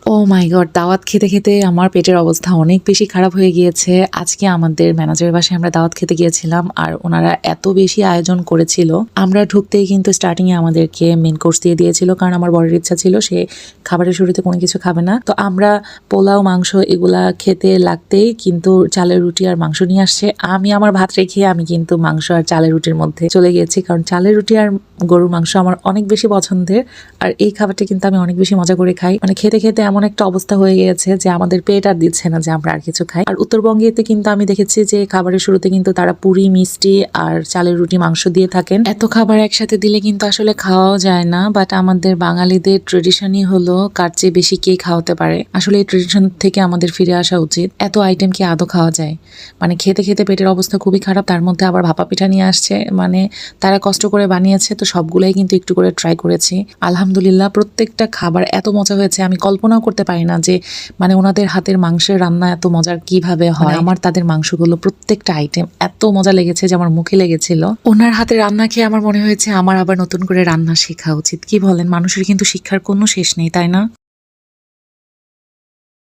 ও মাই god! দাওয়াত খেতে, খেতে আমার পেটের অবস্থা অনেক বেশি খারাপ হয়ে গিয়েছে। আজকে আমাদের ম্যানেজারের বাসায় আমরা দাওয়াত খেতে গিয়েছিলাম। আর উনারা এত বেশি আয়োজন করেছিল। আমরা ঢুকতেই কিন্তু স্টার্টিং এ আমাদেরকে মেইন কোর্স দিয়ে দিয়েছিল। কারণ আমার বরের ইচ্ছা ছিল সে খাবারের শুরুতে কোনো কিছু খাবে না। তো আমরা পোলাও, মাংস এগুলা খেতে লাগতেই কিন্তু চালের রুটি আর মাংস নিয়ে আসছে। আমি আমার ভাত রেখে আমি কিন্তু মাংস আর চালের রুটির মধ্যে চলে গিয়েছি। কারণ চালের রুটি আর গরুর মাংস আমার অনেক বেশি পছন্দের। আর এই খাবারটা কিন্তু আমি অনেক বেশি মজা করে খাই। মানে খেতে, খেতে এমন একটা অবস্থা হয়ে গিয়েছে যে আমাদের পেট আর দিচ্ছে না যে আমরা আর কিছু খাই। আর উত্তরবঙ্গেতে কিন্তু আমি দেখেছি যে খাবারের শুরুতে কিন্তু তারা পুরি, মিষ্টি আর চালের রুটি, মাংস দিয়ে থাকেন। এত খাবার একসাথে দিলে কিন্তু আসলে খাওয়াও যায় না। বাট আমাদের বাঙালিদের ট্রেডিশনই হলো কার চেয়ে বেশি কে খাওয়াতে পারে। আসলে এই ট্রেডিশন থেকে আমাদের ফিরে আসা উচিত। এত আইটেম কি আদৌ খাওয়া যায়? মানে খেতে, খেতে পেটের অবস্থা খুবই খারাপ। তার মধ্যে আবার ভাপা পিঠা নিয়ে আসছে। মানে তারা কষ্ট করে বানিয়েছে, তো সবগুলাই কিন্তু একটু করে ট্রাই করেছি। আলহামদুলিল্লাহ প্রত্যেকটা খাবার এত মজা হয়েছে, আমি কল্পনাও করতে পারি না যে মানে ওনাদের হাতের মাংসের রান্না এত মজার কিভাবে হয়। আমার তাদের মাংসগুলো প্রত্যেকটা আইটেম এত মজা লেগেছে যে আমার মুখে লেগেছিল। ওনার হাতের রান্না খেয়ে আমার মনে হয়েছে আমার আবার নতুন করে রান্না শেখা উচিত। কি বলেন? মানুষের কিন্তু শিক্ষার কোনো শেষ নেই, তাই না?